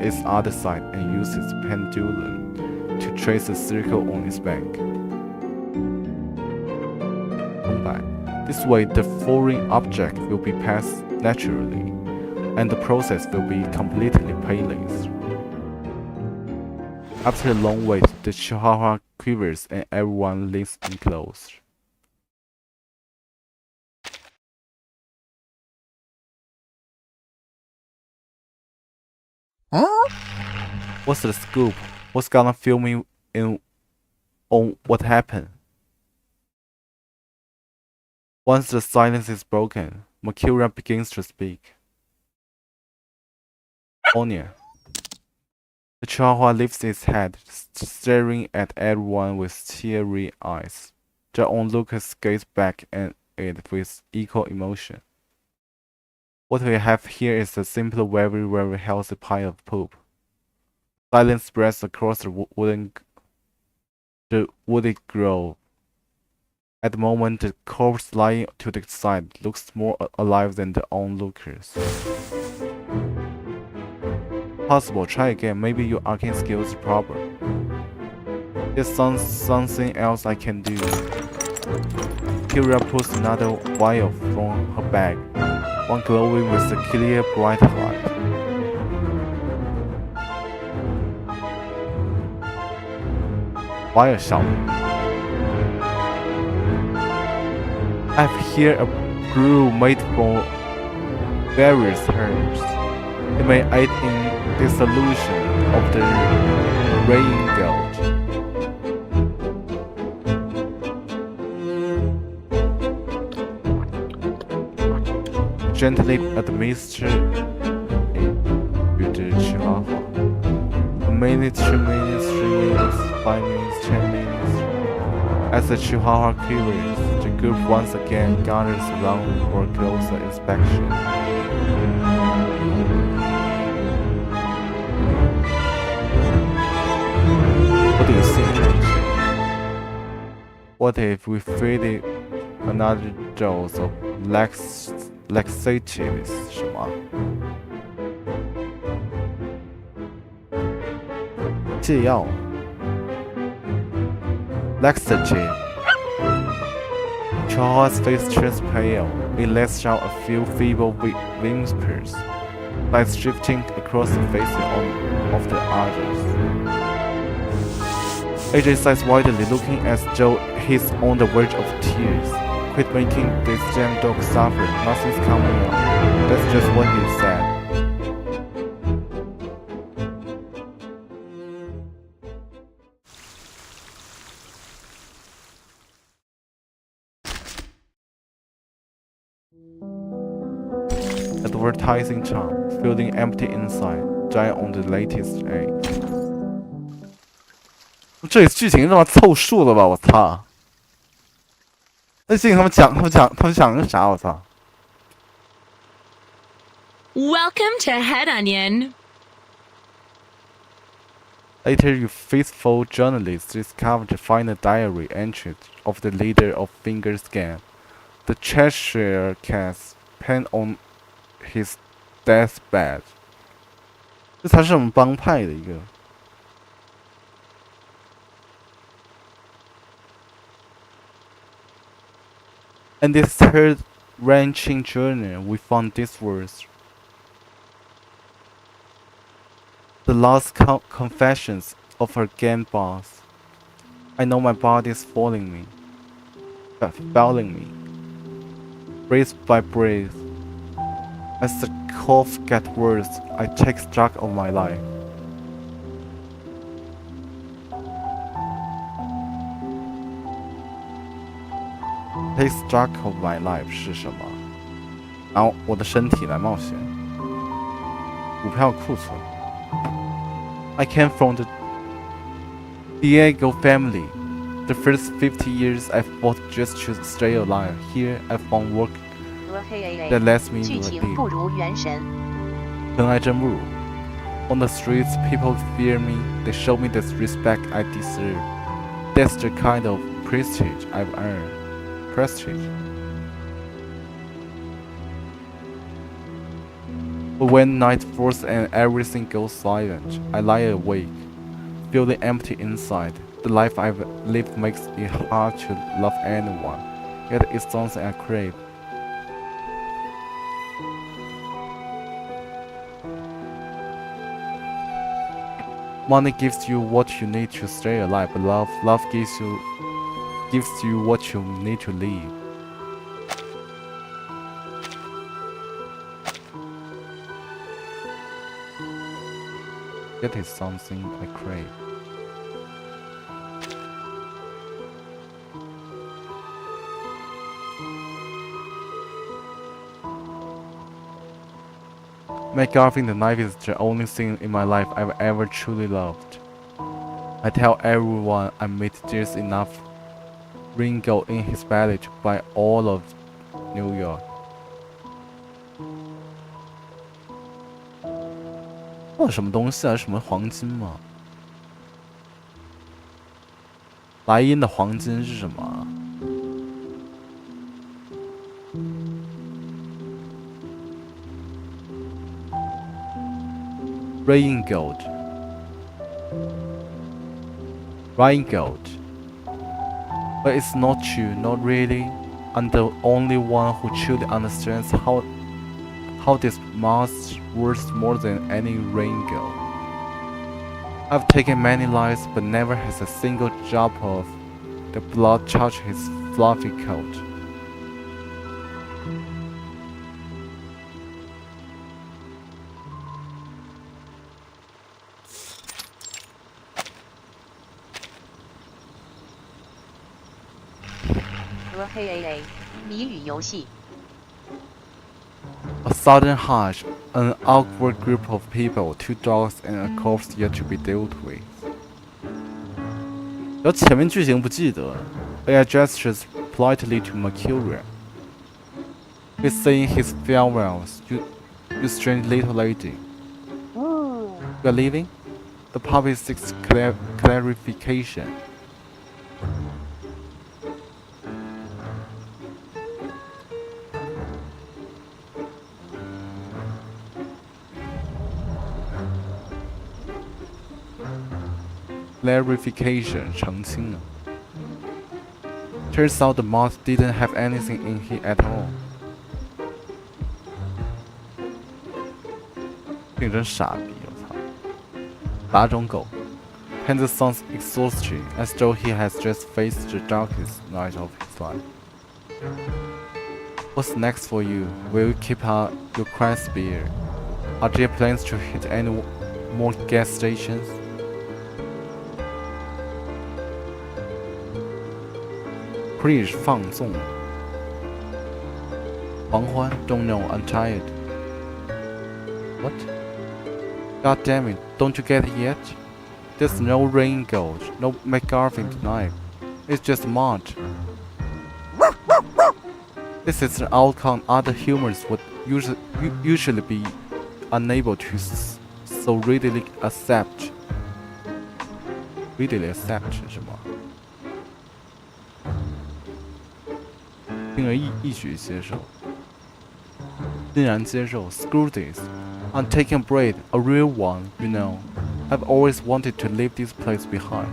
S5: its other side and use its pendulum to trace a circle on its back. 空白. This way, the foreign object will be passed naturally, and the process will be completely painless. After a long wait, the chihuahua quivers and everyone leans in close. What's the scoop? What's gonna fill me in on what happened? Once the silence is broken, Mercuria begins to speak. Onya. The chihuahua lifts its head, staring at everyone with teary eyes. The onlookers gaze back at it with equal emotion. What we have here is a simple, very, very healthy pile of poop. Silence spreads across the wooded grove. At the moment, the corpse lying to the side looks more alive than the onlookers. Possible, try again. Maybe your arcane skills problem. There's something else I can do. Mercuria pulls another vial from her bag, one glowing with a clear, bright light. Vial shop. I have here a brew made from various herbs. It may aid in dissolution of the rain gold. Gently administer it to the chihuahua. A minute, 2 minutes, 3 minutes, 5 minutes, 10 minutes. As the chihuahua quivers, the group once again gathers around for a closer inspection. What do you think? What if we feed it another dose of laxatives? 什么？泻药 Laxative. Chihuahua's face turns pale. It lets out a few feeble whimpers, lights drifting across the faces of the others. AJ sighs widely, looking as though he's on the verge of tears. Quit making this damn dog suffer. Nothing's coming up. That's just what he said. Advertising charm, feeling empty inside, die on the latest egg. 这剧情他妈凑数了吧！我操！那剧情他们讲个啥？我操
S6: Welcome to Head Onion.
S5: Later, your faithful journalists discover the final diary entry of the leader of Fingers Gang, the Cheshire Cat's pen on his deathbed. 这才是我们帮派的一个。In this third wrenching journey, we found these words. The last confessions of her gang boss. I know my body is failing me. Breath by breath. As the cough gets worse, I take stock of my life. Take stock of my life 是什么？然后我的身体来冒险。股票库存。I came from the Diego family. The first 50 years I fought just to stay alive. Here I found work that lets me
S4: 剧情不如原神。
S5: 真爱真不如。On the streets, people fear me. They show me the respect I deserve. That's the kind of prestige I've earned. Prestige. But when night falls and everything goes silent, I lie awake, feeling empty inside. The life I've lived makes it hard to love anyone, yet it's something I crave. Money gives you what you need to stay alive, but love gives you what you need to live. That is something I crave. My girlfriend, the knife is the only thing in my life I've ever truly loved. I tell everyone I meet there's enough ring gold in his belly to buy all of New York. 这什么东西啊？什么黄金吗？莱茵的黄金是什么啊？ Rain gold. Rain gold. But it's not you, not really. I'm the only one who truly understands how this must worth more than any rain gold. I've taken many lives, but never has a single drop of the blood touched his fluffy coat.
S4: A 谜语游戏。
S5: A sudden hush, an awkward group of people, 2 dogs and a corpse yet to be dealt with. 然后前面剧情不记得。AI gestures politely to Mercuria. He's saying his farewells. You strange little lady. You are leaving? The puppy seeks clarification. Clarification, 澄清了。Turns out the moth didn't have anything in it at all. 这真傻逼，我操！打种狗。Hans sounds exhausted, as though he has just faced the darkest night of his life. What's next for you? Will you keep up your quest beer? Are there plans to hit any more gas stations? Please 放纵。黄欢 don't know, I'm tired. What? God damn it, don't you get it yet? There's no rain gold, no McGarvin knife. It's just mud. This is an outcome other humans would usually be unable to so readily accept. Readily accept 是什么？轻而易举接受，欣然接受。Screw this. I'm taking a break, a real one, you know. I've always wanted to leave this place behind.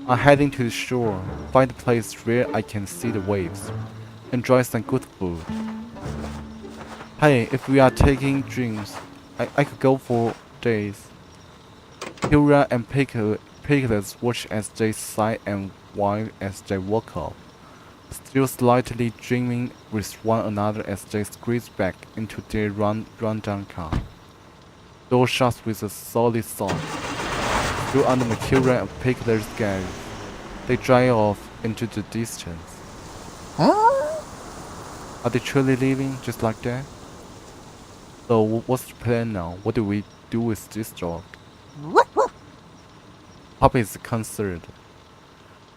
S5: I'm heading to the shore, find a place where I can see the waves, enjoy some good food. Hey, if we are taking drinks, I could go for days. Mercuria and Pickles watch as they sigh and whine as they walk off, still slightly dreaming with one another as they squeeze back into their run-down car. Door shuts with a solid thud. Still under Mercuria and Pickles' gaze, they drive off into the distance. Are they truly leaving just like that? So what's the plan now? What do we do with this dog? Puppy is concerned.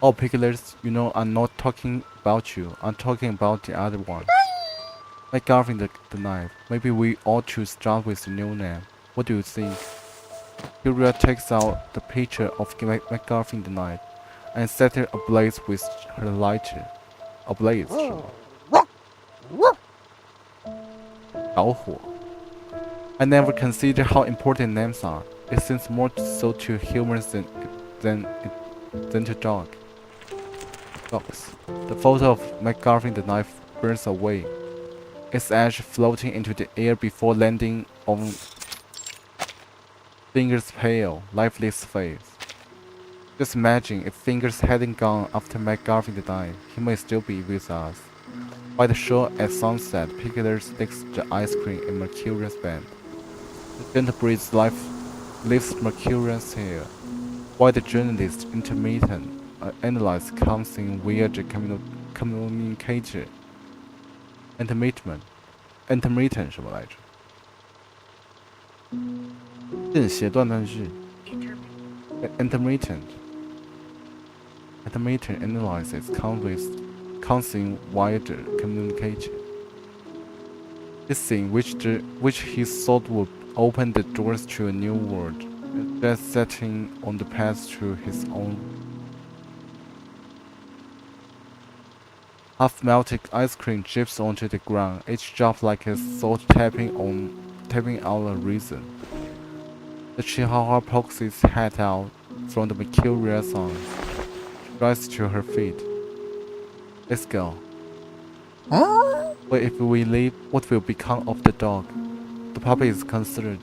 S5: Oh, Pickles, you know I'm not talking about you. I'm talking about the other one. McGarvin the knife. Maybe we ought to start with the new name. What do you think? Mercuria takes out the picture of McGarvin the knife and sets it ablaze with her lighter. Ablaze 是吗？着火。I never considered how important names are. It seems more so to humans than to dogs. The photo of McGarvin the knife burns away, its edge floating into the air before landing on Finger's pale, lifeless face. Just imagine if Fingers hadn't gone after McGarvin the knife, he may still be with us. By the shore at sunset, picklers licks the ice cream in Mercuria's bed. The gentle breeze lifts Mercuria's hair, while the journalist analyze comes in via the communicator. Intermittent 什么来着？间歇断断续。Intermittent analysis comes in via the communicator. This thing which he thought would open the doors to a new world, just setting on the path to his own. Half-melted ice cream drips onto the ground, each drop like a sword tapping out a reason. The Chihuahua pokes its head out from the Mercuria's arms. She rises to her feet. Let's go. But if we leave, what will become of the dog? The puppy is considered.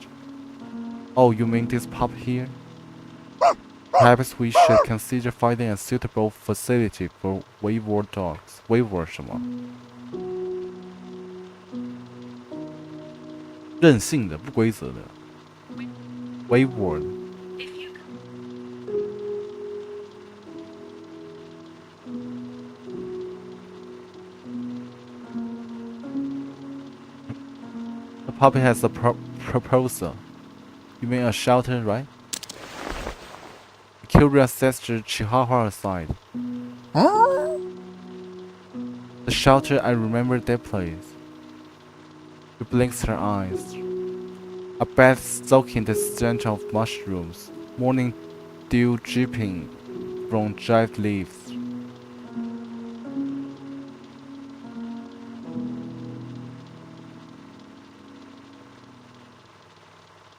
S5: Oh, you mean this pup here? Perhaps we should consider finding a suitable facility for wayward dogs. Wayward 什么？任性的，不规则的。Wayward. The puppy has a proposal. You mean a shelter, right? Curious gesture Chihuahua aside. The shelter, I remember that place. She blinks her eyes. A bed soaking the stench of mushrooms, morning dew dripping from dried leaves.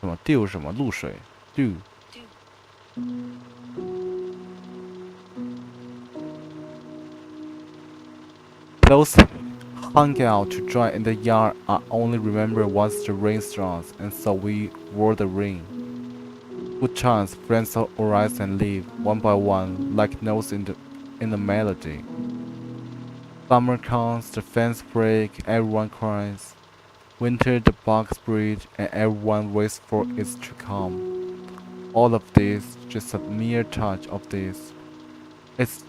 S5: 什么 dew 什么露水 dew。Those hung out to dry in the yard I only remember once the rain starts, and so we wore the rain. Good chance friends arise and leave, one by one, like notes in the melody. Summer comes, the fence break, everyone cries. Winter the bugs breed, and everyone waits for it to come. All of this, just a mere touch of this, it's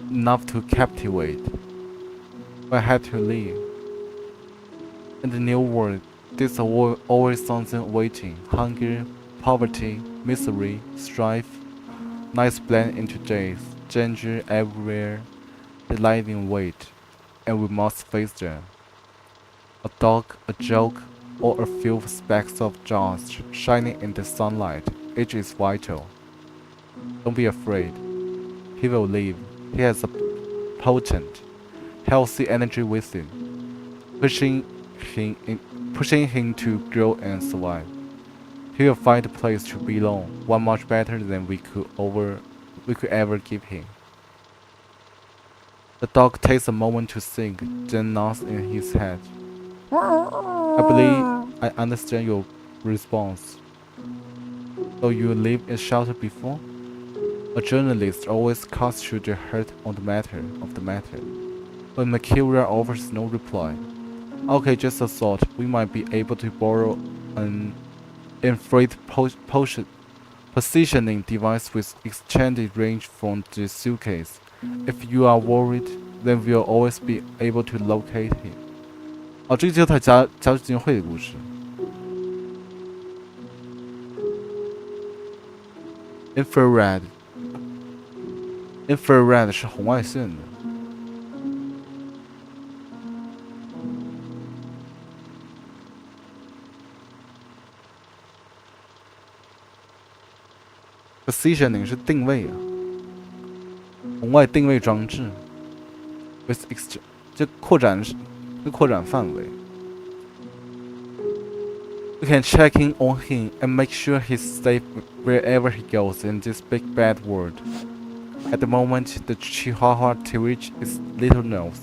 S5: enough to captivate. I had to leave. In the new world, there's always something waiting. Hunger, poverty, misery, strife. Nights blend into days. Danger everywhere. They lie in wait, and we must face them. A dog, a joke, or a few specks of jaws shining in the sunlight. Each is vital. Don't be afraid. He will live. He has a potent, healthy energy within, pushing him to grow and survive. He will find a place to belong, one much better than we could ever give him. The dog takes a moment to think, then nods in his head. I believe I understand your response. So you lived in shelter before? A journalist always cuts to the heart of the matter. But Mercuria offers no reply. Okay, just a thought. We might be able to borrow an infrared positioning device with extended range from the suitcase. If you are worried, then we'll always be able to locate him. 哦，这个就是他家族基金会的故事。Infrared 是红外线的。Positioning 是定位啊，红外定位装置。With这扩展范围。We can check in on him and make sure he's safe wherever he goes in this big bad world. At the moment, the Chihuahua twitches its little nose,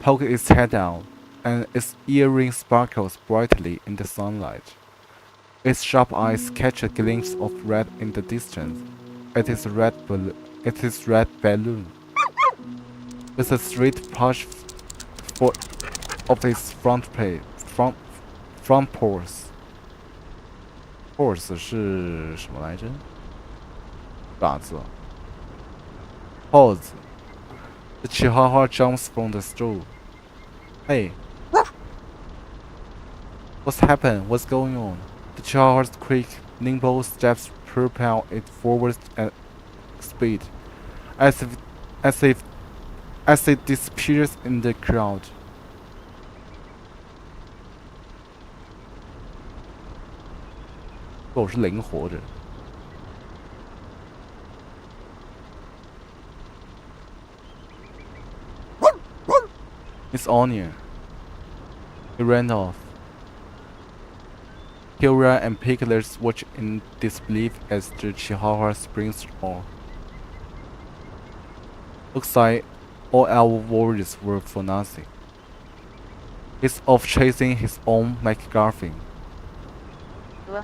S5: pokes its head out, and its earring sparkles brightly in the sunlight. Its sharp eyes catch a glimpse of red in the distance. It is red balloon. With a straight push of its front paws. Paws 是什么来着？爪子。Paws. The Chihuahua jumps from the stool. Hey. What's happened? What's going on? The Chihuahua's quick, nimble steps propel it forward at speed, as it disappears in the crowd.狗是灵活的。It's Onion. He ran off. Mercuria and Piglet watch in disbelief as the Chihuahua springs off. Looks like all our worries were for nothing. He's off chasing his own McGuffin.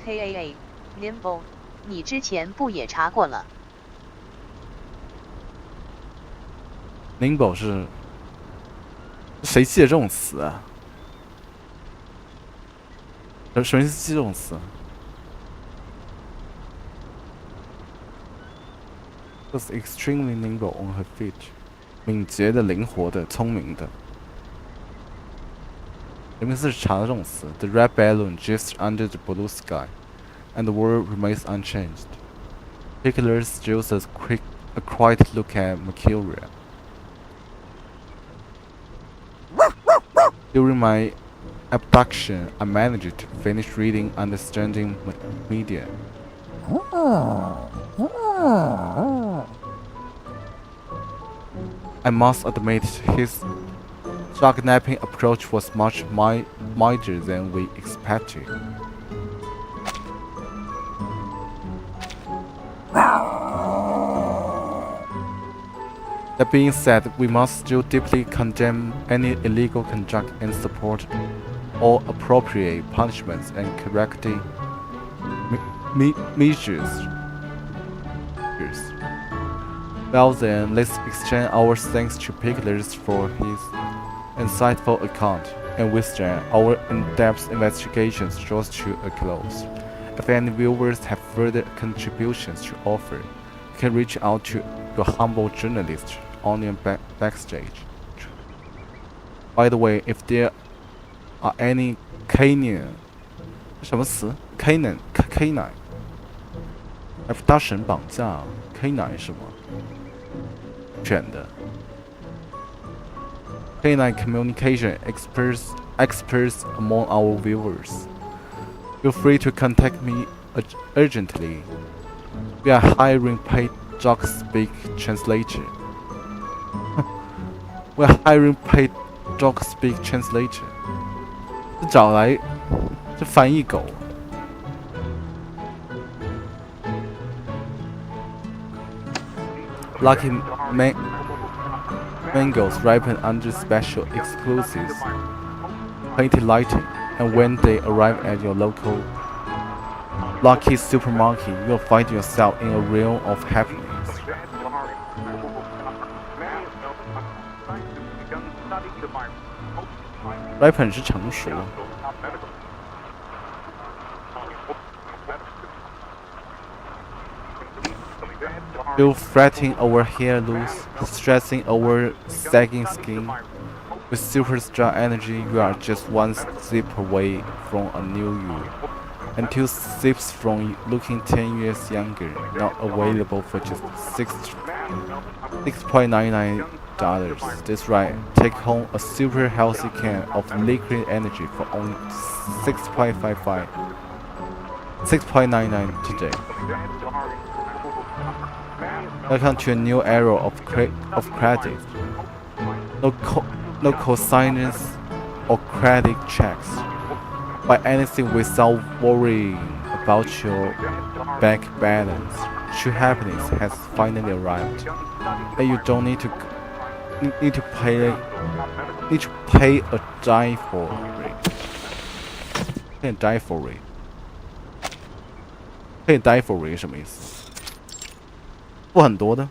S4: Hey, Nimble， 你之前不也查过了？
S5: Nimble 是谁记得这种词啊？什么是记这种词？Was extremely nimble on her feet， 敏捷的、灵活的、聪明的。人们是查的这种词。The red balloon drifts under the blue sky, and the world remains unchanged. Piglet steals a quiet look at Mercuria. During my abduction, I managed to finish reading Understanding Media. I must admit, his dog-napping approach was much milder than we expected. That being said, we must still deeply condemn any illegal conduct and support all appropriate punishments and corrective measures. Well then, let's extend our thanks to Piglet for his insightful account, and with that, our in-depth investigations draws to a close. If any viewers have further contributions to offer, you can reach out to your humble journalist Onion backstage. By the way, if there are any canine 什么词 canine abduction 绑架 canine 什么犬的 canine communication experts among our viewers, feel free to contact me urgently. We are hiring paid dog speak translator. We are hiring paid dog speak translator. 找来这翻译狗。Lucky mangoes ripen under special exclusives, painted lighting, and when they arrive at your local Lucky supermarket, you'll find yourself in a realm of happiness. Ripen 是成熟。Still fretting over hair loss, stressing over sagging skin. With super strong energy, you are just one sip away from a new you. And 2 sips from looking 10 years younger, now available for just $6.99. That's right, take home a super healthy can of liquid energy for only $6.99 today. Welcome to a new era of credit. No consignments or credit checks. Buy anything without worrying about your bank balance. True happiness has finally arrived, and you don't need to pay a dime for it. Pay a dime for it. Pay a dime for it 什么意思？付很多的？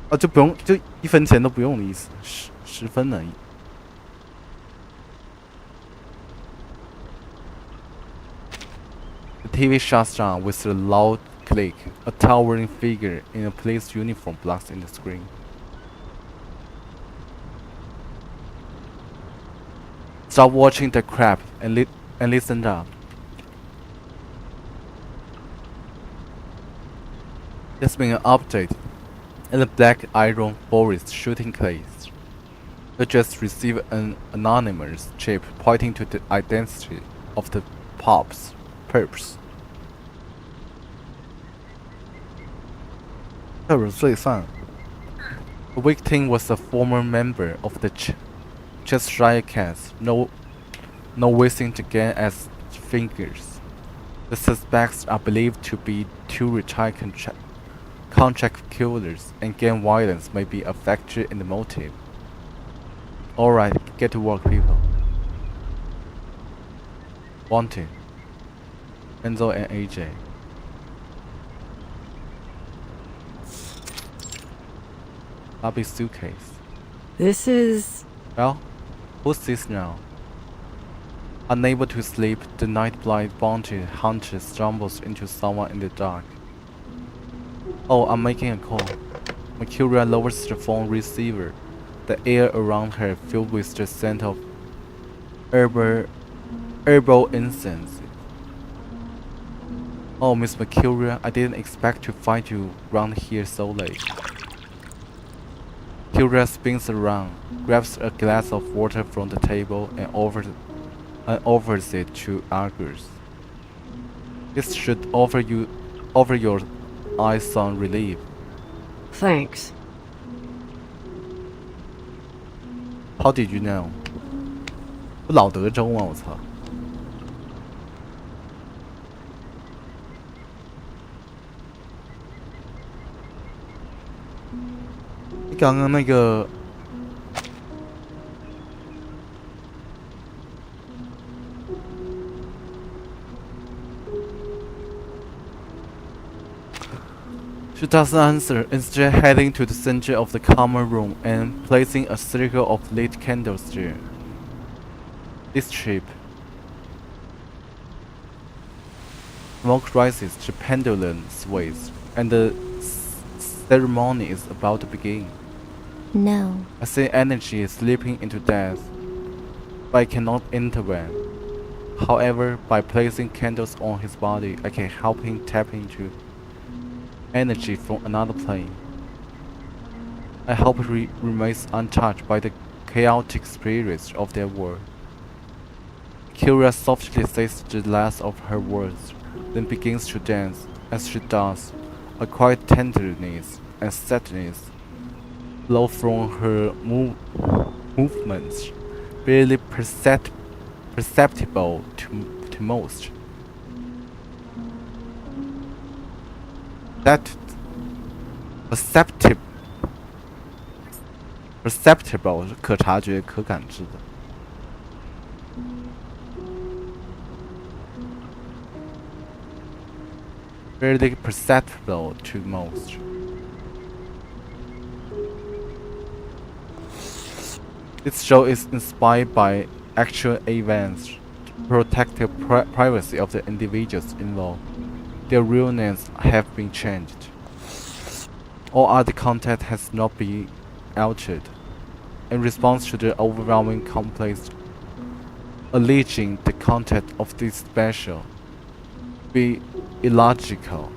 S5: 啊，就不用，就1分钱都不用的意思，10分而已。The TV shuts down with a loud click. A towering figure in a police uniform blocks in the screen. Stop watching the crap and listen up. There's been an update in the Black Iron Forest shooting case. You just received an anonymous chip pointing to the identity of the perps. The victim was a former member of the Cheshire Cats, no wishing to gain as fingers. The suspects are believed to be 2 retired contract killers, and gang violence may be a factor in the motive. Alright, get to work, people. Wanted. Enzo and AJ. Bobby's suitcase.
S8: This is...
S5: Well, who's this now? Unable to sleep, the night-blind bounty hunter stumbles into someone in the dark. Oh, I'm making a call. Mercuria lowers the phone receiver. The air around her filled with the scent of herbal incense. Oh, Miss Mercuria, I didn't expect to find you round here so late. Mercuria spins around, grabs a glass of water from the table, and offers it to Argus. This should offer your eyes some relief.
S8: Thanks.
S5: How did you know? 不老德州吗？我操！你刚刚那个。She doesn't answer, instead heading to the center of the common room and placing a circle of lit candles there. This trip. Smoke rises, the pendulum sways, and the ceremony is about to begin.
S1: No.
S5: I see energy is slipping into death, but I cannot intervene. However, by placing candles on his body, I can help him tap into energy from another plane. I hope he remains untouched by the chaotic spirits of their world. Kyria softly says the last of her words, then begins to dance. As she does, a quiet tenderness and sadness flow from her movements, barely perceptible to most. That perceptible 是可察觉、可感知的。Barely perceptible to most. This show is inspired by actual events to protect the privacy of the individuals involved. Their real names have been changed. All other content has not been altered. In response to the overwhelming complaints alleging the content of this special be illogical,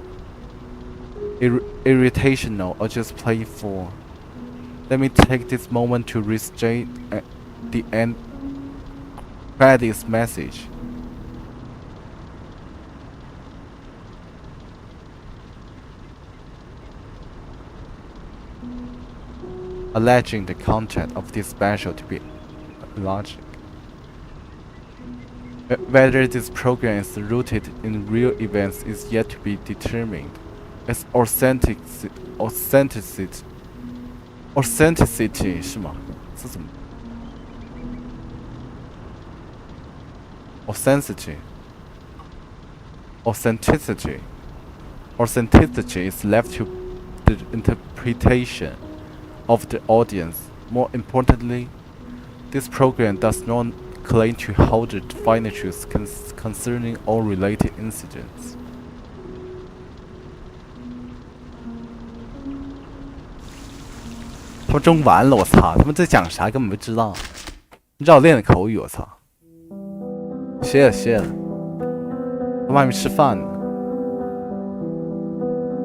S5: irritational, or just playful, let me take this moment to restate the end credits message. Alleging the content of this special to be illogical. Whether this program is rooted in real events is yet to be determined. Its authenticity 是吗？是怎么 Authenticity is left to the interpretation of the audience. More importantly, this program does not claim to hold the final truth concerning all related incidents. 他们中完了，我操！他们在讲啥根本不知道，让我练的口语，我操！歇了歇了，在外面吃饭呢。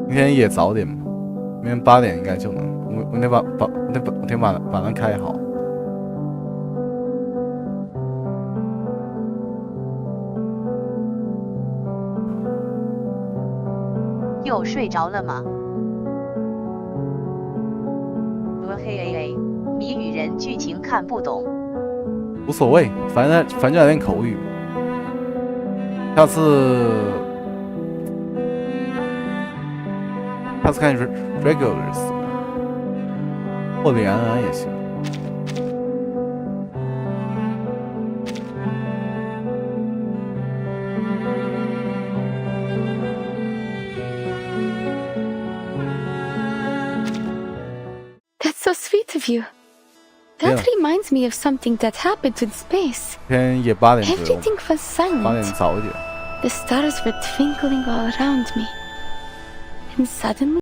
S5: 明天也早点嘛，明天8点应该就能。我得把它开好。
S4: 又睡着了吗？嘿，谜语人剧情看不懂。
S5: 无所谓，反正要练口语。下次看 regulars 或者安安也行。
S2: That's so sweet of you. That reminds me of something that happened in space.
S5: 今天也8点左右，
S2: Everything was
S5: 8点
S2: silent.
S5: 早一点。
S2: The stars were twinkling all around me. And suddenly,